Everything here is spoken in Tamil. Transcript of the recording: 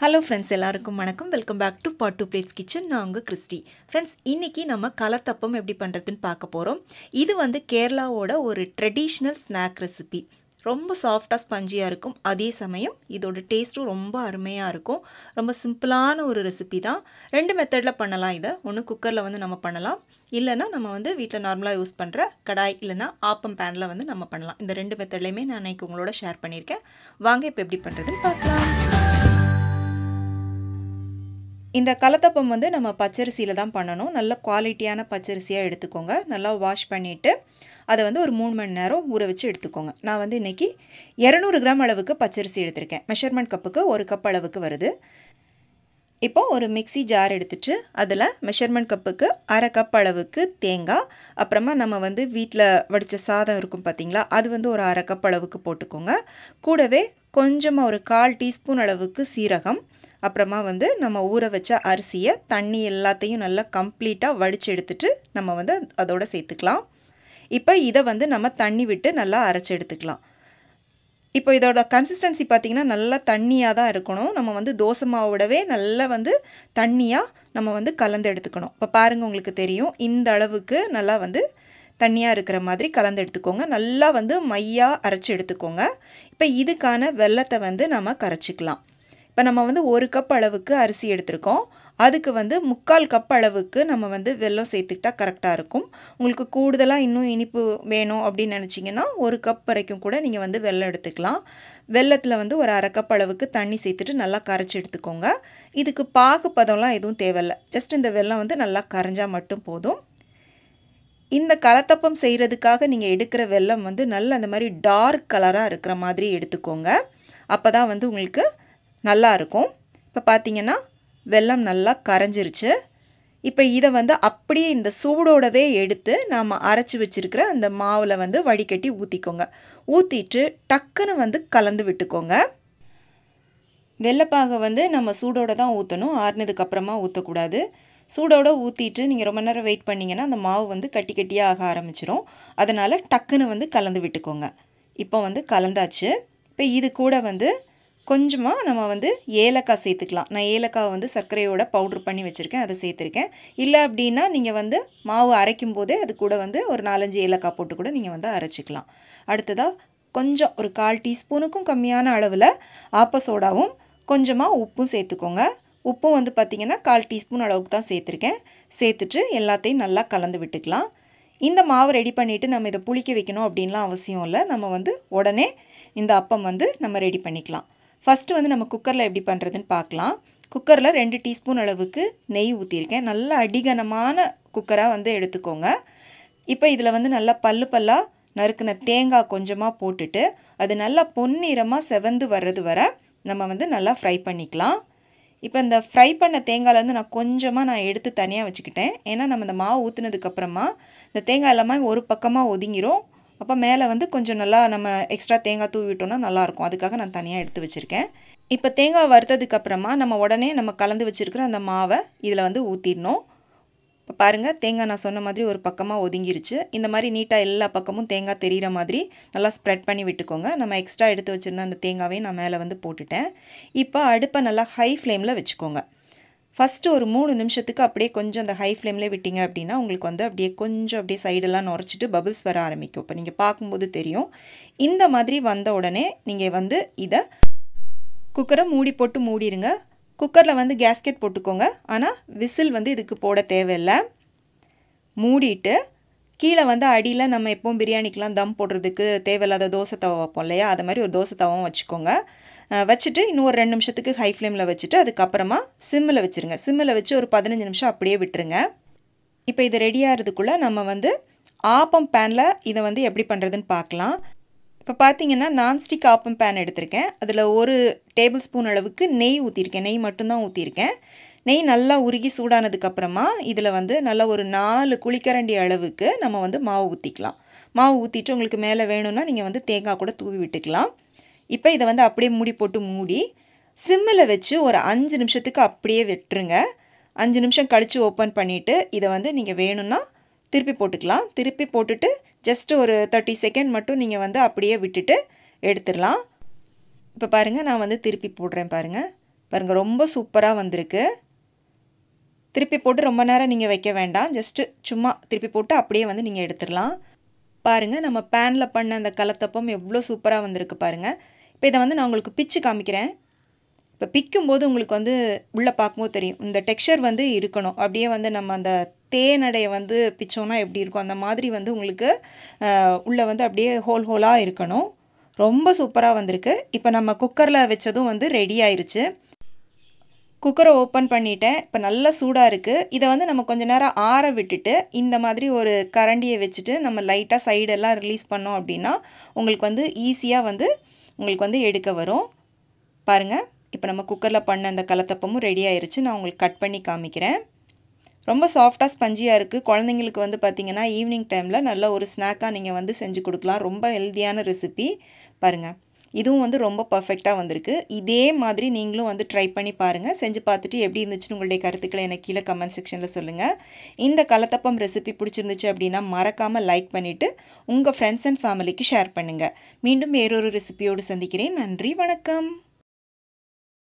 ஹலோ ஃப்ரெண்ட்ஸ், எல்லாருக்கும் வணக்கம். Welcome back to pot 2 plates kitchen. நான் உங்கள் கிறிஸ்டி. ஃப்ரெண்ட்ஸ், இன்றைக்கி நம்ம கலத்தப்பம் எப்படி பண்ணுறதுன்னு பார்க்க போகிறோம். இது வந்து கேரளாவோட ஒரு ட்ரெடிஷ்னல் ஸ்நாக் ரெசிபி. ரொம்ப சாஃப்டாக ஸ்பஞ்சியாக இருக்கும். அதே சமயம் இதோட டேஸ்ட்டும் ரொம்ப அருமையாக இருக்கும். ரொம்ப சிம்பிளான ஒரு ரெசிபி தான். 2 மெத்தடில் பண்ணலாம். இதை ஒன்று குக்கரில் வந்து நம்ம பண்ணலாம், இல்லைனா நம்ம வந்து வீட்டில் நார்மலாக யூஸ் பண்ணுற கடாய் இல்லைனா ஆப்பம் பேனில் வந்து நம்ம பண்ணலாம். இந்த 2 மெத்தட்லையுமே நான் இன்றைக்கி உங்களோட ஷேர் பண்ணியிருக்கேன். வாங்க இப்போ எப்படி பண்ணுறதுன்னு பார்க்கலாம். இந்த கலத்தப்பம் வந்து நம்ம பச்சரிசியில் தான் பண்ணணும். நல்ல குவாலிட்டியான பச்சரிசியாக எடுத்துக்கோங்க. நல்லா வாஷ் பண்ணிவிட்டு அதை வந்து ஒரு 3 மணி நேரம் ஊற வச்சு எடுத்துக்கோங்க. நான் வந்து இன்றைக்கி 200 கிராம் அளவுக்கு பச்சரிசி எடுத்திருக்கேன். மெஷர்மெண்ட் கப்புக்கு 1 கப் அளவுக்கு வருது. இப்போது ஒரு மிக்சி ஜார் எடுத்துட்டு அதில் மெஷர்மெண்ட் கப்புக்கு 1/2 கப் அளவுக்கு தேங்காய், அப்புறமா நம்ம வந்து வீட்டில் வடித்த சாதம் இருக்கும் பார்த்திங்களா, அது வந்து ஒரு 1/2 கப் அளவுக்கு போட்டுக்கோங்க. கூடவே கொஞ்சமாக ஒரு 1/4 டீஸ்பூன் அளவுக்கு சீரகம், அப்புறமா வந்து நம்ம ஊற வச்ச அரிசியை தண்ணி எல்லாத்தையும் நல்லா கம்ப்ளீட்டாக வடித்து எடுத்துட்டு நம்ம வந்து அதோடு சேர்த்துக்கலாம். இப்போ இதை வந்து நம்ம தண்ணி விட்டு நல்லா அரைச்சி எடுத்துக்கலாம். இப்போ இதோட கன்சிஸ்டன்சி பார்த்திங்கன்னா நல்லா தண்ணியாக தான் இருக்கணும். நம்ம வந்து தோசை மாவோடவே நல்லா வந்து தண்ணியாக நம்ம வந்து கலந்து எடுத்துக்கணும். இப்போ பாருங்கள், உங்களுக்கு தெரியும், இந்த அளவுக்கு நல்லா வந்து தண்ணியாக இருக்கிற மாதிரி கலந்து எடுத்துக்கோங்க. நல்லா வந்து மையாக அரைச்சி எடுத்துக்கோங்க. இப்போ இதுக்கான வெல்லத்தை வந்து நம்ம கரைச்சிக்கலாம். இப்போ நம்ம வந்து 1 கப் அளவுக்கு அரிசி எடுத்திருக்கோம். அதுக்கு வந்து 3/4 கப் அளவுக்கு நம்ம வந்து வெல்லம் சேர்த்துக்கிட்டா கரெக்டாக இருக்கும். உங்களுக்கு கூடுதலாக இன்னும் இனிப்பு வேணும் அப்படின்னு நினச்சிங்கன்னா 1 கப் வரைக்கும் கூட நீங்கள் வந்து வெல்லம் எடுத்துக்கலாம். வெல்லத்தில் வந்து ஒரு 1/2 கப் அளவுக்கு தண்ணி சேர்த்துட்டு நல்லா கரைச்சி எடுத்துக்கோங்க. இதுக்கு பாகு பதம்லாம் எதுவும் தேவையில்லை. ஜஸ்ட் இந்த வெல்லம் வந்து நல்லா கரைஞ்சால் மட்டும் போதும். இந்த கலத்தப்பம் செய்கிறதுக்காக நீங்கள் எடுக்கிற வெல்லம் வந்து நல்ல அந்த மாதிரி டார்க் கலராக இருக்கிற மாதிரி எடுத்துக்கோங்க. அப்போ தான் வந்து உங்களுக்கு நல்லா இருக்கும். இப்போ பார்த்தீங்கன்னா வெல்லம் நல்லா கரைஞ்சிருச்சு. இப்போ இதை வந்து அப்படியே இந்த சூடோடவே எடுத்து நாம் அரைச்சி வச்சுருக்கிற அந்த மாவில் வந்து வடிகட்டி ஊற்றிக்கோங்க. ஊற்றிட்டு டக்குன்னு வந்து கலந்து விட்டுக்கோங்க. வெள்ளைப்பாகை வந்து நம்ம சூடோடு தான் ஊற்றணும், ஆறுனதுக்கப்புறமா ஊற்றக்கூடாது. சூடோடு ஊற்றிட்டு நீங்கள் ரொம்ப நேரம் வெயிட் பண்ணிங்கன்னா அந்த மாவு வந்து கட்டி கட்டியாக ஆக ஆரம்பிச்சிடும். அதனால் டக்குன்னு வந்து கலந்து விட்டுக்கோங்க. இப்போ வந்து கலந்தாச்சு. இப்போ இது கூட வந்து கொஞ்சமாக நம்ம வந்து ஏலக்காய் சேர்த்துக்கலாம். நான் ஏலக்காய் வந்து சர்க்கரையோட பவுட்ரு பண்ணி வச்சுருக்கேன், அதை சேர்த்துருக்கேன். இல்லை அப்படின்னா நீங்கள் வந்து மாவு அரைக்கும் போதே அது கூட வந்து ஒரு 4-5 ஏலக்காய் போட்டு கூட நீங்கள் வந்து அரைச்சிக்கலாம். அடுத்ததாக கொஞ்சம் ஒரு 1/4 டீஸ்பூனுக்கும் கம்மியான அளவில் ஆப்ப சோடாவும் கொஞ்சமாக உப்பும் சேர்த்துக்கோங்க. உப்பும் வந்து பார்த்திங்கன்னா 1/4 டீஸ்பூன் அளவுக்கு தான் சேர்த்துருக்கேன். சேர்த்துட்டு எல்லாத்தையும் நல்லா கலந்து விட்டுக்கலாம். இந்த மாவு ரெடி பண்ணிவிட்டு நம்ம இதை புளிக்க வைக்கணும் அப்படின்லாம் அவசியம் இல்லை. நம்ம வந்து உடனே இந்த அப்பம் வந்து நம்ம ரெடி பண்ணிக்கலாம். ஃபஸ்ட்டு வந்து நம்ம குக்கரில் எப்படி பண்ணுறதுன்னு பார்க்கலாம். குக்கரில் 2 டீஸ்பூன் அளவுக்கு நெய் ஊற்றிருக்கேன். நல்ல அடிகனமான குக்கராக வந்து எடுத்துக்கோங்க. இப்போ இதில் வந்து நல்லா பல்லாக நறுக்கின தேங்காய் கொஞ்சமாக போட்டுட்டு அது நல்லா பொன்னிறமாக செவந்து வர்றது வரை நம்ம வந்து நல்லா ஃப்ரை பண்ணிக்கலாம். இப்போ இந்த ஃப்ரை பண்ண தேங்காயிலேருந்து நான் கொஞ்சமாக எடுத்து தனியாக வச்சுக்கிட்டேன். ஏன்னா நம்ம இந்த மாவு ஊற்றுனதுக்கப்புறமா இந்த தேங்காய் எல்லாமே ஒரு பக்கமாக ஒதுங்கிரும். அப்போ மேலே வந்து கொஞ்சம் நல்லா நம்ம எக்ஸ்ட்ரா தேங்காய் தூவி விட்டோம்னா நல்லாயிருக்கும். அதுக்காக நான் தனியாக எடுத்து வச்சுருக்கேன். இப்போ தேங்காய் வறுத்ததுக்கப்புறமா நம்ம உடனே நம்ம கலந்து வச்சுருக்கிற அந்த மாவை இதில் வந்து ஊற்றிடணும். இப்போ பாருங்கள், தேங்காய் நான் சொன்ன மாதிரி ஒரு பக்கமாக ஒதுங்கிருச்சு. இந்த மாதிரி நீட்டாக எல்லா பக்கமும் தேங்காய் தெரிகிற மாதிரி நல்லா ஸ்ப்ரெட் பண்ணி விட்டுக்கோங்க. நம்ம எக்ஸ்ட்ரா எடுத்து வச்சுருந்த அந்த தேங்காவையும் நான் மேலே வந்து போட்டுட்டேன். இப்போ அடுப்பை நல்லா ஹை ஃப்ளேமில் வச்சுக்கோங்க. ஃபஸ்ட்டு ஒரு 3 நிமிஷத்துக்கு அப்படியே கொஞ்சம் அந்த ஹை ஃப்ளேம்லேயே விட்டிங்க அப்படின்னா உங்களுக்கு வந்து அப்படியே கொஞ்சம் அப்படியே சைடெல்லாம் நுரைச்சிட்டு பபிள்ஸ் வர ஆரம்பிக்கும். இப்போ நீங்கள் பார்க்கும்போது தெரியும். இந்த மாதிரி வந்த உடனே நீங்கள் வந்து இதை குக்கரை மூடி போட்டு மூடிடுங்க. குக்கரில் வந்து கேஸ்கெட் போட்டுக்கோங்க. ஆனால் விசில் வந்து இதுக்கு போட தேவையில்லை. மூடிட்டு கீழே வந்து அடியில் நம்ம எப்போவும் பிரியாணிக்கெலாம் தம் போடுறதுக்கு தேவையில்லாத தோசை தவா வைப்போம் இல்லையா, அது மாதிரி ஒரு தோசை தவாவும் வச்சுக்கோங்க. வச்சுட்டு இன்னும் ஒரு 2 நிமிஷத்துக்கு ஹை ஃப்ளேமில் வச்சுட்டு அதுக்கப்புறமா சிம்மில் வச்சுருங்க. சிம்மில் வச்சு ஒரு 15 நிமிஷம் அப்படியே விட்டுருங்க. இப்போ இது ரெடி ஆகிறதுக்குள்ளே நம்ம வந்து ஆப்பம் பேனில் இதை வந்து எப்படி பண்ணுறதுன்னு பார்க்கலாம். இப்போ பார்த்தீங்கன்னா நான்ஸ்டிக் ஆப்பம் பேன் எடுத்திருக்கேன். அதில் 1 டேபிள் ஸ்பூன் அளவுக்கு நெய் ஊற்றிருக்கேன். நெய் மட்டும்தான் ஊற்றிருக்கேன். நெய் நல்லா உருகி சூடானதுக்கப்புறமா இதில் வந்து நல்லா ஒரு 4 குழிக்கரண்டி அளவுக்கு நம்ம வந்து மாவு ஊற்றிக்கலாம். மாவு ஊற்றிட்டு உங்களுக்கு மேலே வேணும்னா நீங்கள் வந்து தேங்காய் கூட தூவி விட்டுக்கலாம். இப்போ இதை வந்து அப்படியே மூடி போட்டு மூடி சிம்மில் வச்சு ஒரு 5 நிமிஷத்துக்கு அப்படியே விட்டுருங்க. 5 நிமிஷம் கழித்து ஓப்பன் பண்ணிவிட்டு இதை வந்து நீங்கள் வேணும்னா திருப்பி போட்டுக்கலாம். திருப்பி போட்டுட்டு ஜஸ்ட் ஒரு 30 செகண்ட் மட்டும் நீங்கள் வந்து அப்படியே விட்டுட்டு எடுத்துடலாம். இப்போ பாருங்கள், நான் வந்து திருப்பி போடுறேன் பாருங்கள். பாருங்க ரொம்ப சூப்பரா வந்திருக்கு. திருப்பி போட்டு ரொம்ப நேரம் நீங்க வைக்க வேண்டாம். ஜஸ்ட் சும்மா திருப்பி போட்டு அப்படியே வந்து நீங்க எடுத்துறலாம். பாருங்க நம்ம பேன்ல பண்ண அந்த கலத்தப்பம் எவ்வளோ சூப்பரா வந்திருக்கு பாருங்க. இப்போ இத வந்து நான் உங்களுக்கு பிச்சு காமிக்கிறேன். இப்போ பிக்கும்போது உங்களுக்கு வந்து உள்ள பார்க்கும்போது தெரியும். இந்த டெக்ஸ்சர் வந்து இருக்கணும். அப்படியே வந்து நம்ம அந்த தேனடைய வந்து பிச்சோம்னா எப்படி இருக்கும் அந்த மாதிரி வந்து உங்களுக்கு உள்ள வந்து அப்படியே ஹோல் ஹோலா இருக்கணும். ரொம்ப சூப்பரா வந்திருக்கு. இப்போ நம்ம குக்கர்ல வச்சதும் வந்து ரெடி ஆயிருச்சு. குக்கரை ஓப்பன் பண்ணிட்டேன். இப்போ நல்லா சூடாக இருக்குது. இதை வந்து நம்ம கொஞ்சம் நேரம் ஆற விட்டுட்டு இந்த மாதிரி ஒரு கரண்டியை வச்சுட்டு நம்ம லைட்டாக சைடெல்லாம் ரிலீஸ் பண்ணோம் அப்படின்னா உங்களுக்கு வந்து ஈஸியாக வந்து உங்களுக்கு வந்து எடுக்க வரும். பாருங்கள், இப்போ நம்ம குக்கரில் பண்ண அந்த கலத்தப்பமும் ரெடி ஆயிருச்சு. நான் உங்களுக்கு கட் பண்ணி காமிக்கிறேன். ரொம்ப சாஃப்டாக ஸ்பஞ்சியாக இருக்குது. குழந்தைங்களுக்கு வந்து பார்த்திங்கன்னா ஈவினிங் டைமில் நல்ல ஒரு ஸ்நாக்காக நீங்கள் வந்து செஞ்சு கொடுக்கலாம். ரொம்ப ஹெல்த்தியான ரெசிபி. பாருங்கள், இதுவும் வந்து ரொம்ப பர்ஃபெக்டாக வந்திருக்கு. இதே மாதிரி நீங்களும் வந்து ட்ரை பண்ணி பாருங்கள். செஞ்சு பார்த்துட்டு எப்படி இருந்துச்சுன்னு உங்களுடைய கருத்துக்களை எனக்கு கீழே கமெண்ட் செக்ஷனில் சொல்லுங்கள். இந்த கலத்தப்பம் ரெசிபி பிடிச்சிருந்துச்சு அப்படின்னா மறக்காமல் லைக் பண்ணிவிட்டு உங்கள் ஃப்ரெண்ட்ஸ் அண்ட் ஃபேமிலிக்கு ஷேர் பண்ணுங்கள். மீண்டும் வேறொரு ரெசிபியோடு சந்திக்கிறேன். நன்றி, வணக்கம்.